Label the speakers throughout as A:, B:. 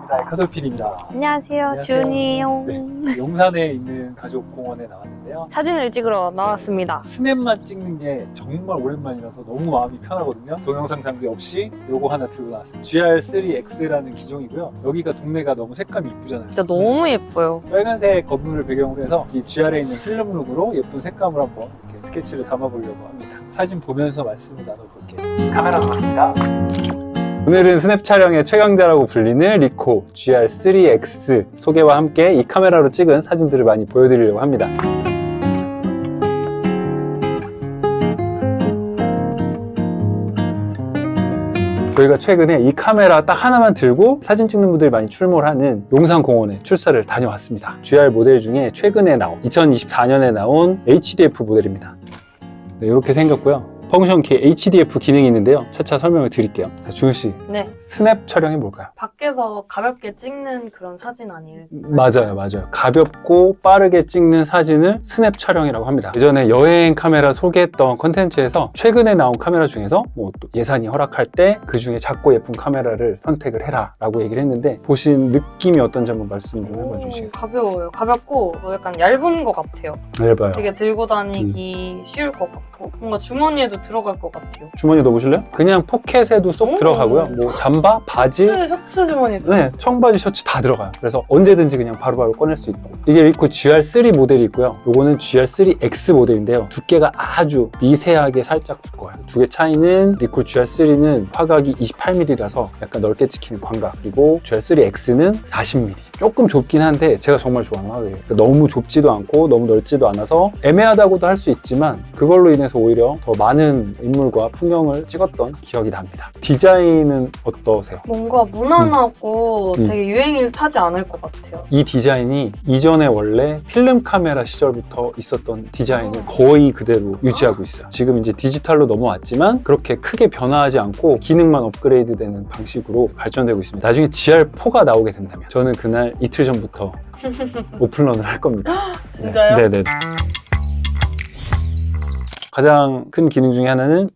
A: 반갑습니다. 에카솔필입니다.
B: 안녕하세요, 준이요.
A: 네, 용산에 있는 가족공원에 나왔는데요.
B: 사진을 찍으러 나왔습니다.
A: 스냅만 찍는 게 정말 오랜만이라서 너무 마음이 편하거든요. 동영상 장비 없이 요거 하나 들고 나왔어요. GR3X라는 기종이고요. 여기가 동네가 너무 색감이 이쁘잖아요.
B: 진짜 너무 예뻐요.
A: 빨간색 건물을 배경으로 해서 이 GR에 있는 필름룩으로 예쁜 색감을 한번 이렇게 스케치를 담아보려고 합니다. 사진 보면서 말씀을 나눠볼게요. 카메라가 갑니다. 오늘은 스냅 촬영의 최강자라고 불리는 리코 GR3X 소개와 함께 이 카메라로 찍은 사진들을 많이 보여드리려고 합니다. 저희가 최근에 이 카메라 딱 하나만 들고 사진 찍는 분들이 많이 출몰하는 용산공원에 출사를 다녀왔습니다. GR 모델 중에 최근에 나온 2024년에 나온 HDF 모델입니다. 네, 이렇게 생겼고요. 펑션 키 HDF 기능이 있는데요. 차차 설명을 드릴게요. 자, 주우씨,
B: 네.
A: 스냅 촬영이 뭘까요?
B: 밖에서 가볍게 찍는 그런 사진 아니에요?
A: 맞아요. 가볍고 빠르게 찍는 사진을 스냅 촬영이라고 합니다. 예전에 여행 카메라 소개했던 컨텐츠에서 최근에 나온 카메라 중에서 뭐 또 예산이 허락할 때 그 중에 작고 예쁜 카메라를 선택을 해라 라고 얘기를 했는데, 보신 느낌이 어떤지 한번 말씀 좀 해봐 주시겠어요?
B: 가벼워요. 가볍고 약간 얇은 것 같아요.
A: 얇아요.
B: 되게 들고 다니기 쉬울 것 같고 뭔가 주머니에도 들어갈 것 같아요.
A: 주머니 넣어보실래요? 그냥 포켓에도 쏙
B: 오.
A: 들어가고요. 뭐 잠바, 바지,
B: 셔츠 주머니도.
A: 네, 청바지, 셔츠 다 들어가요. 그래서 언제든지 그냥 바로바로 꺼낼 수 있고. 이게 리코 GR3 모델이 있고요. 요거는 GR3X 모델인데요. 두께가 아주 미세하게 살짝 두꺼워요. 두 개 차이는 리코 GR3는 화각이 28mm라서 약간 넓게 찍히는 광각, 그리고 GR3X는 40mm. 조금 좁긴 한데 제가 정말 좋아하는 화각이에요. 그러니까 너무 좁지도 않고 너무 넓지도 않아서 애매하다고도 할 수 있지만 그걸로 인해서 오히려 더 많은 인물과 풍경을 찍었던 기억이 납니다. 디자인은 어떠세요?
B: 뭔가 무난하고
A: 음.
B: 되게 유행을 타지 않을 것 같아요.
A: 이 디자인이 이전에 원래 필름 카메라 시절부터 있었던 디자인을 거의 그대로 유지하고 있어요. 지금 이제 디지털로 넘어왔지만 그렇게 크게 변화하지 않고 기능만 업그레이드 되는 방식으로 발전되고 있습니다. 나중에 GR4가 나오게 된다면 저는 그날 이틀 전부터 오픈런을 할 겁니다.
B: 진짜요?
A: 네네. 가장 큰 기능 중에 하나는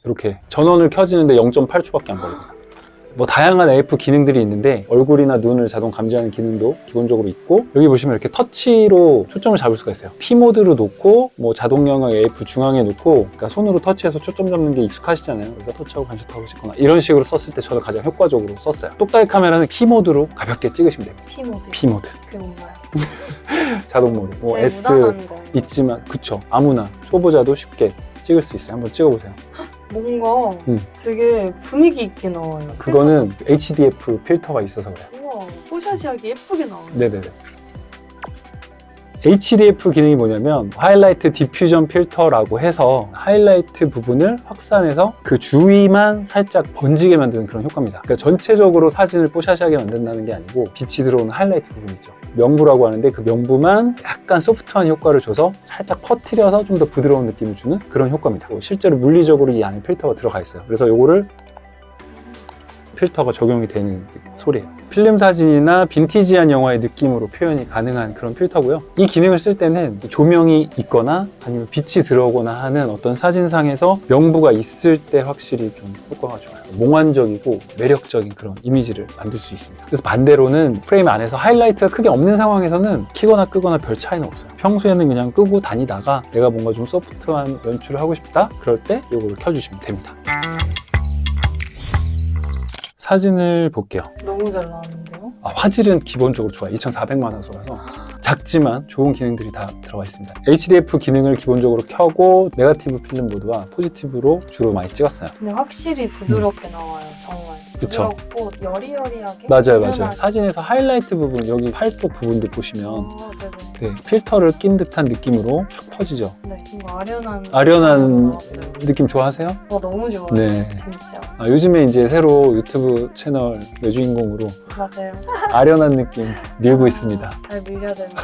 A: 이렇게 전원을 켜지는데 0.8초밖에 안 걸려요. 뭐 다양한 AF 기능들이 있는데 얼굴이나 눈을 자동 감지하는 기능도 기본적으로 있고, 여기 보시면 이렇게 터치로 초점을 잡을 수가 있어요. P 모드로 놓고 뭐 자동 영역 AF 중앙에 놓고, 그러니까 손으로 터치해서 초점 잡는 게 익숙하시잖아요. 그래서 터치하고 반샷하고 싶거나 이런 식으로 썼을 때 저는 가장 효과적으로 썼어요. 똑딱이 카메라는 키 모드로 가볍게 찍으시면 됩니다.
B: P 모드.
A: P 모드,
B: 그게 뭔가요?
A: 자동 모드, 뭐
B: 제일
A: S
B: 무난한 거.
A: 있지만 그쵸, 아무나 초보자도 쉽게 찍을 수 있어요. 한번 찍어보세요.
B: 뭔가 되게 분위기 있게 나와요.
A: 그거는 HDF 필터가 있어서 그래요.
B: 우와, 포샤시하게 예쁘게 나와요.
A: 네네네. HDF 기능이 뭐냐면 하이라이트 디퓨전 필터라고 해서 하이라이트 부분을 확산해서 그 주위만 살짝 번지게 만드는 그런 효과입니다. 그러니까 전체적으로 사진을 뽀샤시하게 만든다는 게 아니고 빛이 들어오는 하이라이트 부분 있죠. 명부라고 하는데 그 명부만 약간 소프트한 효과를 줘서 살짝 퍼뜨려서 좀 더 부드러운 느낌을 주는 그런 효과입니다. 실제로 물리적으로 이 안에 필터가 들어가 있어요. 그래서 요거를 필터가 적용이 되는 소리예요. 필름 사진이나 빈티지한 영화의 느낌으로 표현이 가능한 그런 필터고요. 이 기능을 쓸 때는 조명이 있거나 아니면 빛이 들어오거나 하는 어떤 사진상에서 명부가 있을 때 확실히 좀 효과가 좋아요. 몽환적이고 매력적인 그런 이미지를 만들 수 있습니다. 그래서 반대로는 프레임 안에서 하이라이트가 크게 없는 상황에서는 켜거나 끄거나 별 차이는 없어요. 평소에는 그냥 끄고 다니다가 내가 뭔가 좀 소프트한 연출을 하고 싶다? 그럴 때 이거를 켜주시면 됩니다. 사진을 볼게요.
B: 너무 잘 나왔는데요?
A: 화질은 기본적으로 좋아요. 2400만 화소라서 작지만 좋은 기능들이 다 들어가 있습니다. HDF 기능을 기본적으로 켜고 네거티브 필름 모드와 포지티브로 주로 많이 찍었어요.
B: 근데 확실히 부드럽게 나와요, 정말.
A: 그쵸?
B: 부드럽고 여리여리하게.
A: 맞아요.
B: 유연하게.
A: 사진에서 하이라이트 부분, 여기 팔뚝 부분도 보시면
B: 네네.
A: 필터를 낀 듯한 느낌으로 쫙 퍼지죠.
B: 네, 뭔가 아련한
A: 아련한 느낌 좋아하세요?
B: 너무 좋아요.
A: 네.
B: 진짜.
A: 요즘에 이제 새로 유튜브 채널 여주인공으로
B: 맞아요.
A: 아련한 느낌 밀고 있습니다.
B: 잘 밀려야 되는데.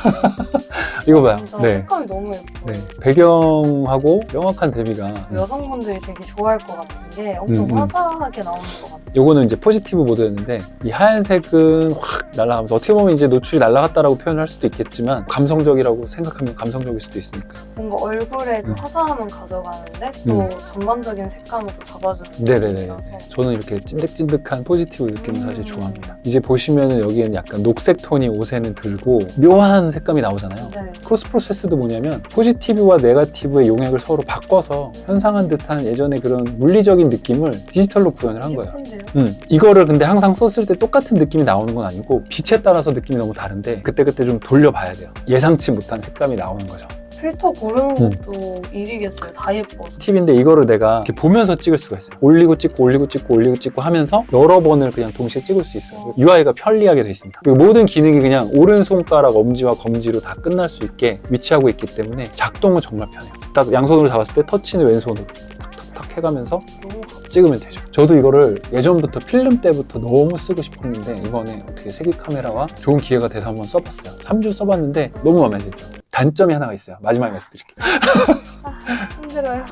A: 이거 봐요.
B: 진짜
A: 네.
B: 색감이 너무 예뻐요.
A: 네. 배경하고 명확한 대비가
B: 여성분들이 되게 좋아할 것 같은 게 엄청 화사하게 나오는 것 같아요.
A: 요거는 요거는 이제 포지티브 모드였는데 이 하얀색은 확 날아가면서 어떻게 보면 이제 노출이 날아갔다라고 표현을 할 수도 있겠지만 감성적이라고 생각하면 감성적일 수도 있으니까.
B: 뭔가 얼굴에 그 화사함은 가져가는데 또 전반적인 색감을 또 잡아주는
A: 네네네.
B: 느낌이라서.
A: 저는 이렇게 찐득찐득한 포지티브 느낌을 사실 좋아합니다. 이제 보시면은 여기에는 약간 녹색 톤이 옷에는 들고 묘한 색감이 나오잖아요.
B: 네.
A: 크로스 프로세스도 뭐냐면 포지티브와 네거티브의 용액을 서로 바꿔서 현상한 듯한 예전의 그런 물리적인 느낌을 디지털로 구현을 한 거예요.
B: 예쁜데요?
A: 이거를 근데 항상 썼을 때 똑같은 느낌이 나오는 건 아니고 빛에 따라서 느낌이 너무 다른데 그때그때 좀 돌려봐야 돼요. 예상치 못한 색감이 나오는 거죠.
B: 필터 고르는 것도 일이겠어요. 다 예뻐서.
A: 팁인데 이거를 내가 이렇게 보면서 찍을 수가 있어요. 올리고 찍고 올리고 찍고 올리고 찍고 하면서 여러 번을 그냥 동시에 찍을 수 있어요. UI가 편리하게 돼 있습니다. 그리고 모든 기능이 그냥 오른손가락 엄지와 검지로 다 끝날 수 있게 위치하고 있기 때문에 작동은 정말 편해요. 딱 양손으로 잡았을 때 터치는 왼손으로 탁탁탁 해가면서
B: 너무
A: 찍으면 되죠. 저도 이거를 예전부터 필름 때부터 너무 쓰고 싶었는데 이번에 어떻게 세기 카메라와 좋은 기회가 돼서 한번 써봤어요. 3주 써봤는데 너무 마음에 들죠. 단점이 하나가 있어요. 마지막에 말씀드릴게요.
B: 힘들어요.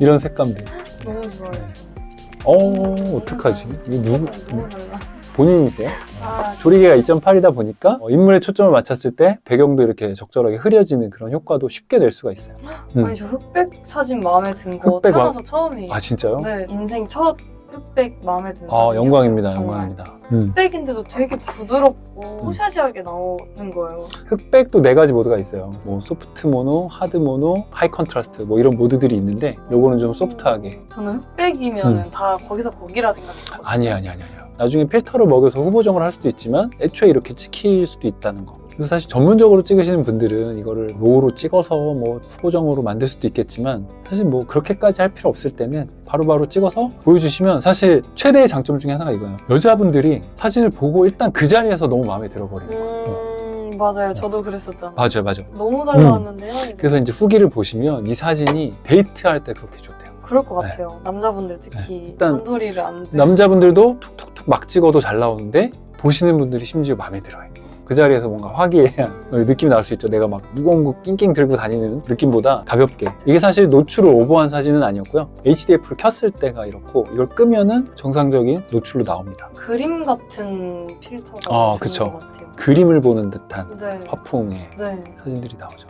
A: 이런 색감들.
B: 너무 좋아요.
A: 어떡하지? 이거 누구?
B: 너무 달라.
A: 본인이세요?
B: 아,
A: 조리개가 2.8이다 보니까 인물에 초점을 맞췄을 때 배경도 이렇게 적절하게 흐려지는 그런 효과도 쉽게 낼 수가 있어요.
B: 아니 저 흑백 사진 마음에 든 거
A: 흑백
B: 태어나서 처음이에요.
A: 아 진짜요?
B: 네, 인생 첫 흑백 마음에 든
A: 아
B: 사진이었어요.
A: 영광입니다.
B: 정말.
A: 영광입니다.
B: 흑백인데도 되게 부드럽고 호샤시하게 나오는 거예요.
A: 흑백도 4가지 모드가 있어요. 뭐 소프트 모노, 하드 모노, 하이 컨트라스트 뭐 이런 모드들이 있는데 요거는 좀 소프트하게.
B: 저는 흑백이면 다 거기서 거기라 생각했거든요.
A: 아니에요. 나중에 필터를 먹여서 후보정을 할 수도 있지만 애초에 이렇게 찍힐 수도 있다는 거. 그래서 사실 전문적으로 찍으시는 분들은 이거를 로우로 찍어서 뭐 후보정으로 만들 수도 있겠지만 사실 뭐 그렇게까지 할 필요 없을 때는 바로바로 찍어서 보여주시면 사실 최대의 장점 중에 하나가 이거예요. 여자분들이 사진을 보고 일단 그 자리에서 너무 마음에 들어버리는 거예요.
B: 맞아요. 저도 그랬었잖아요.
A: 맞아요.
B: 너무 잘 나왔는데요. 이거.
A: 그래서 이제 후기를 보시면 이 사진이 데이트할 때 그렇게 좋대요.
B: 그럴 것 같아요. 남자분들 특히
A: 일단
B: 잔소리를 안 듣고.
A: 남자분들도 툭툭툭 막 찍어도 잘 나오는데 보시는 분들이 심지어 마음에 들어요. 그 자리에서 뭔가 화기애애한 느낌이 나올 수 있죠. 내가 막 무거운 거 낑낑 들고 다니는 느낌보다 가볍게. 이게 사실 노출을 오버한 사진은 아니었고요. HDF를 켰을 때가 이렇고 이걸 끄면은 정상적인 노출로 나옵니다.
B: 그림 같은 필터가 좋은
A: 그쵸.
B: 것 같아요.
A: 그림을 보는 듯한
B: 네.
A: 화풍의
B: 네.
A: 사진들이 나오죠.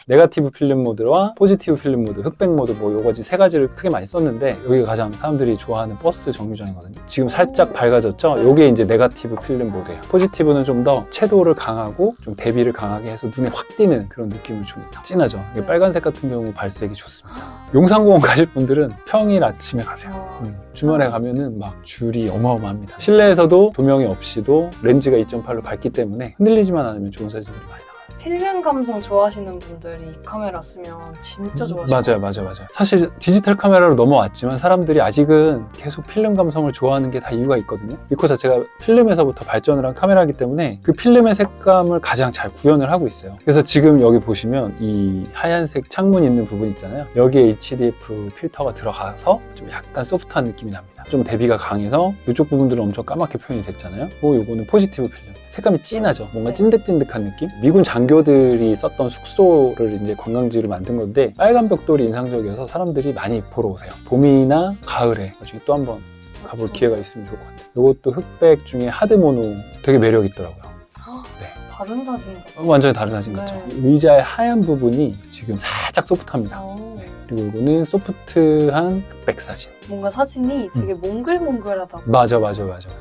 A: 네거티브 필름 모드와 포지티브 필름 모드, 흑백 모드 뭐 요거지 3가지를 크게 많이 썼는데 여기가 가장 사람들이 좋아하는 버스 정류장이거든요. 지금 살짝 밝아졌죠? 요게 이제 네거티브 필름 모드예요. 포지티브는 좀 더 채도를 강하고 좀 대비를 강하게 해서 눈에 확 띄는 그런 느낌을 줍니다. 진하죠? 이게
B: 네.
A: 빨간색 같은 경우 발색이 좋습니다. 용산공원 가실 분들은 평일 아침에 가세요. 주말에 가면은 막 줄이 어마어마합니다. 실내에서도 조명이 없이도 렌즈가 2.8로 밝기 때문에 흔들리지만 않으면 좋은 사진들이 많이 나와요.
B: 필름 감성 좋아하시는 분들이 이 카메라 쓰면 진짜 좋아하시죠.
A: 맞아요. 사실 디지털 카메라로 넘어왔지만 사람들이 아직은 계속 필름 감성을 좋아하는 게 다 이유가 있거든요. 니코 자체가 필름에서부터 발전을 한 카메라이기 때문에 그 필름의 색감을 가장 잘 구현을 하고 있어요. 그래서 지금 여기 보시면 이 하얀색 창문 있는 부분 있잖아요. 여기에 HDF 필터가 들어가서 좀 약간 소프트한 느낌이 납니다. 좀 대비가 강해서 이쪽 부분들은 엄청 까맣게 표현이 됐잖아요. 그리고 요거는 포지티브 필름. 색감이 진하죠. 뭔가 찐득찐득한 느낌? 미군 장교들이 썼던 숙소를 이제 관광지로 만든 건데 빨간 벽돌이 인상적이어서 사람들이 많이 보러 오세요. 봄이나 가을에 나중에 또 한번 가볼 기회가 있으면 좋을 것 같아요. 이것도 흑백 중에 하드 모노 되게 매력 있더라고요. 네.
B: 다른 사진.
A: 완전히 다른 사진 같죠?
B: 네.
A: 의자의 하얀 부분이 지금 살짝 소프트합니다. 네. 그리고 이거는 소프트한 흑백 사진.
B: 뭔가 사진이 되게 몽글몽글하다고.
A: 맞아.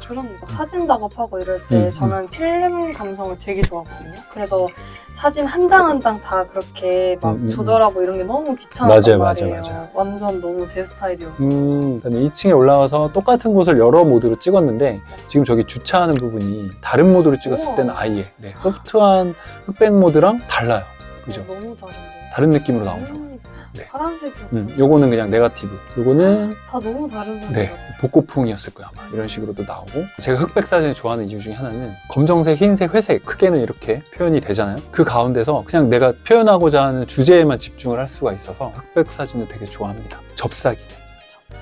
B: 그런 사진 작업하고 이럴 때 저는 필름 감성을 되게 좋아하거든요. 그래서 사진 한 장 한 장 다 그렇게 막 조절하고 이런 게 너무 귀찮았단 말이에요.
A: 맞아요.
B: 완전 너무 제 스타일이어서.
A: 그다음에 2층에 올라와서 똑같은 곳을 여러 모드로 찍었는데 지금 저기 주차하는 부분이 다른 모드로 찍었을
B: 우와.
A: 때는 아예 소프트한 흑백 모드랑 달라요. 그죠?
B: 너무 다른데.
A: 다른 느낌으로 나오죠. 네.
B: 파란색이.
A: 요거는 그냥 네거티브. 요거는
B: 다 너무 다른 사진.
A: 네, 복고풍이었을 거야 아마. 이런 식으로도 나오고 제가 흑백 사진을 좋아하는 이유 중에 하나는 검정색, 흰색, 회색 크게는 이렇게 표현이 되잖아요. 그 가운데서 그냥 내가 표현하고자 하는 주제에만 집중을 할 수가 있어서 흑백 사진을 되게 좋아합니다. 접사기는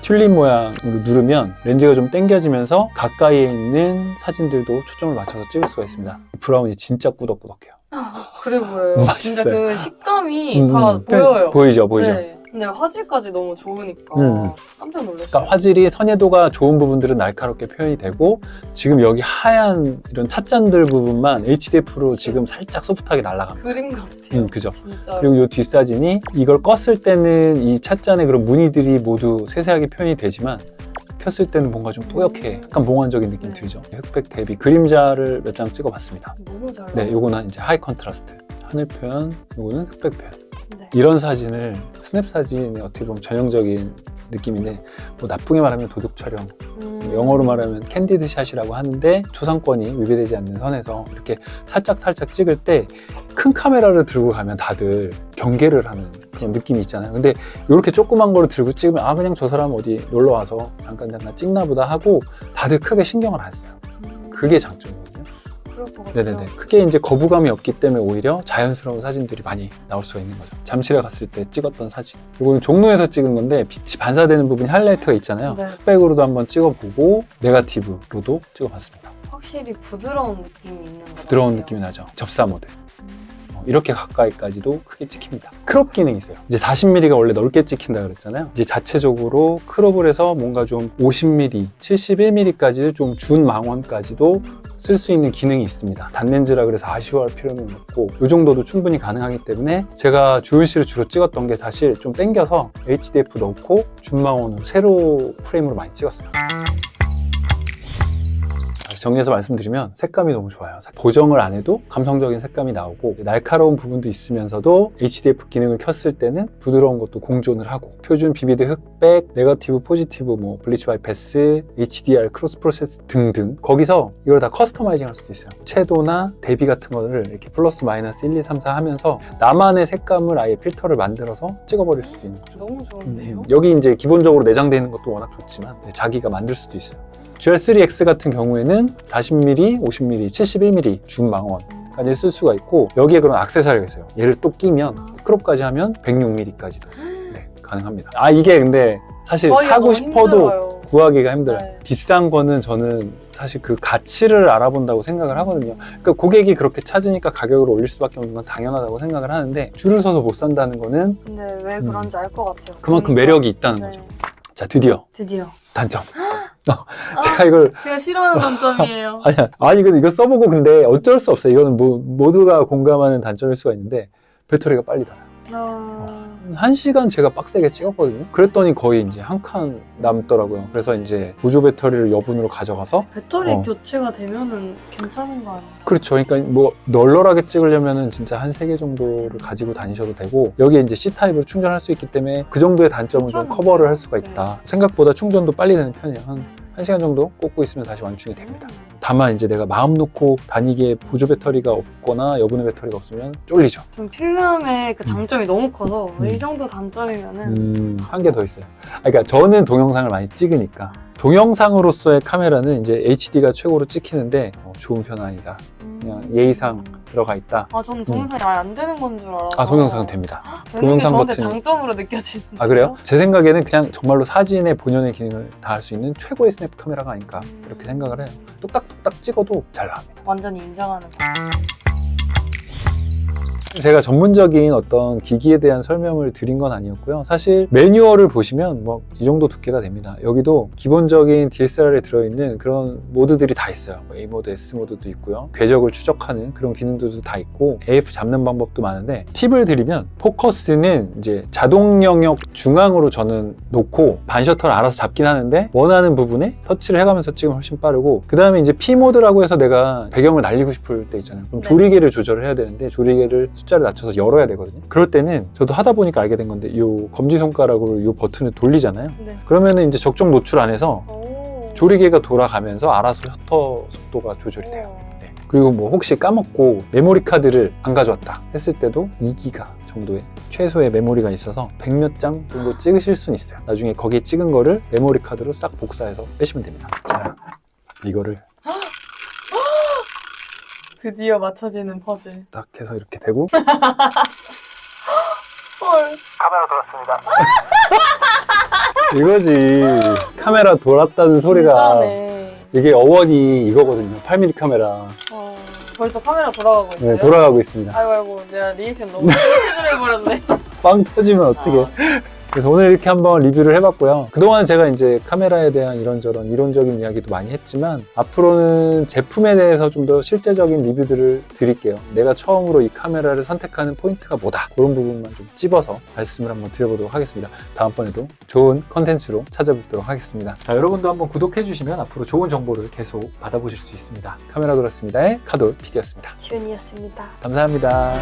A: 튤립 모양으로 누르면 렌즈가 좀 당겨지면서 가까이에 있는 사진들도 초점을 맞춰서 찍을 수가 있습니다. 브라운이 진짜 꾸덕꾸덕해요.
B: 그래 보여요.
A: 맛있어요.
B: 진짜 그 식감이 다 보여요.
A: 보이죠.
B: 네. 근데 화질까지 너무 좋으니까 깜짝 놀랐어요.
A: 그러니까 화질이 선예도가 좋은 부분들은 날카롭게 표현이 되고 지금 여기 하얀 이런 찻잔들 부분만 HDF로 지금 살짝 소프트하게 날아갑니다.
B: 그림 같아요.
A: 그죠.
B: 진짜.
A: 그리고 이 뒷사진이 이걸 껐을 때는 이 찻잔의 그런 무늬들이 모두 세세하게 표현이 되지만 켰을 때는 뭔가 좀 뿌옇게 약간 몽환적인 느낌 들죠. 흑백 대비 그림자를 몇 장 찍어봤습니다.
B: 너무 잘
A: 네,
B: 나와요.
A: 요거는 이제 하이 컨트라스트 하늘 표현, 요거는 흑백 표현.
B: 네.
A: 이런 사진을 스냅 사진이 어떻게 보면 전형적인 느낌인데 뭐 나쁘게 말하면 도둑 촬영, 영어로 말하면 캔디드 샷이라고 하는데 초상권이 위배되지 않는 선에서 이렇게 살짝 찍을 때 큰 카메라를 들고 가면 다들 경계를 하는 그런 느낌이 있잖아요. 근데 이렇게 조그만 거를 들고 찍으면 아 그냥 저 사람 어디 놀러 와서 잠깐 찍나 보다 하고 다들 크게 신경을 안 써요. 그게 장점이거든요.
B: 그럴 것 같아요.
A: 네네네. 크게 이제 거부감이 없기 때문에 오히려 자연스러운 사진들이 많이 나올 수가 있는 거죠. 잠실에 갔을 때 찍었던 사진. 이거는 종로에서 찍은 건데 빛이 반사되는 부분이 하이라이트가 있잖아요.
B: 네.
A: 흑백으로도 한번 찍어보고 네거티브로도 찍어봤습니다.
B: 확실히 부드러운 느낌이 있는 것 같아요.
A: 부드러운 느낌이 나죠. 접사 모드. 이렇게 가까이까지도 크게 찍힙니다. 크롭 기능이 있어요. 이제 40mm가 원래 넓게 찍힌다 그랬잖아요. 이제 자체적으로 크롭을 해서 뭔가 좀 50mm, 71mm까지 좀 준망원까지도 쓸 수 있는 기능이 있습니다. 단렌즈라 그래서 아쉬워할 필요는 없고 이 정도도 충분히 가능하기 때문에 제가 조율실을 주로 찍었던 게 사실 좀 땡겨서 HDF 넣고 준망원으로 세로 프레임으로 많이 찍었어요. 정리해서 말씀드리면 색감이 너무 좋아요. 보정을 안 해도 감성적인 색감이 나오고 날카로운 부분도 있으면서도 HDF 기능을 켰을 때는 부드러운 것도 공존을 하고 표준 비비드 흑백, 네거티브, 포지티브, 뭐 블리치 바이패스, HDR, 크로스 프로세스 등등 거기서 이걸 다 커스터마이징 할 수도 있어요. 채도나 대비 같은 거를 이렇게 플러스 마이너스 1, 2, 3, 4 하면서 나만의 색감을 아예 필터를 만들어서 찍어버릴 수도 있는 거죠.
B: 너무 좋은데요?
A: 여기 이제 기본적으로 내장되어 있는 것도 워낙 좋지만 자기가 만들 수도 있어요. GR3X 같은 경우에는 40mm, 50mm, 71mm 준망원까지 쓸 수가 있고 여기에 그런 액세서리가 있어요. 얘를 또 끼면 크롭까지 하면 106mm까지도 가능합니다. 아 이게 근데 사실 사고 싶어도
B: 힘들어요.
A: 구하기가 힘들어요.
B: 네.
A: 비싼 거는 저는 사실 그 가치를 알아본다고 생각을 하거든요. 그러니까 고객이 그렇게 찾으니까 가격을 올릴 수밖에 없는 건 당연하다고 생각을 하는데 줄을 서서 못 산다는 거는
B: 근데 왜 그런지 알 것 같아요.
A: 그만큼 매력이 있다는
B: 네.
A: 거죠. 자 드디어 단점. 제가 이걸
B: 제가 싫어하는 단점이에요.
A: 아니 근데 이거 써보고 근데 어쩔 수 없어요. 이거는 모두가 공감하는 단점일 수가 있는데 배터리가 빨리 닳아요. 1시간 제가 빡세게 찍었거든요. 그랬더니 거의 이제 한 칸 남더라고요. 그래서 이제 보조 배터리를 여분으로 가져가서
B: 배터리 교체가 되면은 괜찮은 거 아니에요?
A: 그렇죠. 그러니까 뭐 널널하게 찍으려면은 진짜 한 3개 정도를 가지고 다니셔도 되고 여기에 이제 C타입으로 충전할 수 있기 때문에 그 정도의 단점을 좀 커버를 할 수가 있다. 생각보다 충전도 빨리 되는 편이에요. 한 1시간 정도 꽂고 있으면 다시 완충이 됩니다. 다만 이제 내가 마음 놓고 다니기에 보조 배터리가 없거나 여분의 배터리가 없으면 쫄리죠.
B: 좀 필름의 그 장점이 너무 커서 이 정도 단점이면은
A: 한 개 더 있어요. 그러니까 저는 동영상을 많이 찍으니까 동영상으로서의 카메라는 이제 HD가 최고로 찍히는데 좋은 편은 아니다. 그냥 예의상 들어가 있다.
B: 아 저는 동영상이 아예 안 되는 건 줄 알아서.
A: 아 동영상은 됩니다.
B: 동영상 저한테
A: 버튼이-
B: 장점으로 느껴지는데요?
A: 아 그래요? 제 생각에는 그냥 정말로 사진의 본연의 기능을 다 할 수 있는 최고의 스냅 카메라가 아닐까 이렇게 생각을 해요. 뚝딱뚝딱 찍어도 잘 나옵니다.
B: 완전히 인정하는 거.
A: 제가 전문적인 어떤 기기에 대한 설명을 드린 건 아니었고요. 사실 매뉴얼을 보시면 뭐 이 정도 두께가 됩니다. 여기도 기본적인 DSLR에 들어있는 그런 모드들이 다 있어요. A 모드, S 모드도 있고요. 궤적을 추적하는 그런 기능들도 다 있고 AF 잡는 방법도 많은데 팁을 드리면 포커스는 이제 자동 영역 중앙으로 저는 놓고 반셔터를 알아서 잡긴 하는데 원하는 부분에 터치를 해가면서 찍으면 훨씬 빠르고 그 다음에 이제 P 모드라고 해서 내가 배경을 날리고 싶을 때 있잖아요. 그럼
B: 네.
A: 조리개를 조절을 해야 되는데 조리개를 숫자를 낮춰서 열어야 되거든요. 그럴 때는 저도 하다 보니까 알게 된 건데 이 검지손가락으로 이 버튼을 돌리잖아요.
B: 네.
A: 그러면은 이제 적정 노출 안에서
B: 오.
A: 조리개가 돌아가면서 알아서 셔터 속도가 조절이 돼요.
B: 우와.
A: 네. 그리고 뭐 혹시 까먹고 메모리 카드를 안 가져왔다 했을 때도 2기가 정도의 최소의 메모리가 있어서 100몇 장 정도 찍으실 수는 있어요. 나중에 거기에 찍은 거를 메모리 카드로 싹 복사해서 빼시면 됩니다. 자, 이거를
B: 드디어 맞춰지는 퍼즐.
A: 딱 해서 이렇게 대고
B: 헐.
A: 카메라 돌았습니다. 이거지. 카메라 돌았다는 소리가
B: 진짜네.
A: 이게 어원이 이거거든요. 8mm 카메라.
B: 벌써 카메라 돌아가고 있어요?
A: 네, 돌아가고 있습니다.
B: 아이고 내가 리액션 너무 크게 해버렸네.
A: 빵 터지면 어떡해. 그래서 오늘 이렇게 한번 리뷰를 해봤고요. 그동안 제가 이제 카메라에 대한 이런저런 이론적인 이야기도 많이 했지만 앞으로는 제품에 대해서 좀 더 실제적인 리뷰들을 드릴게요. 내가 처음으로 이 카메라를 선택하는 포인트가 뭐다, 그런 부분만 좀 찝어서 말씀을 한번 드려보도록 하겠습니다. 다음번에도 좋은 컨텐츠로 찾아뵙도록 하겠습니다. 자, 여러분도 한번 구독해주시면 앞으로 좋은 정보를 계속 받아보실 수 있습니다. 카메라 돌았습니다의 카돌 PD였습니다.
B: 지훈이었습니다.
A: 감사합니다.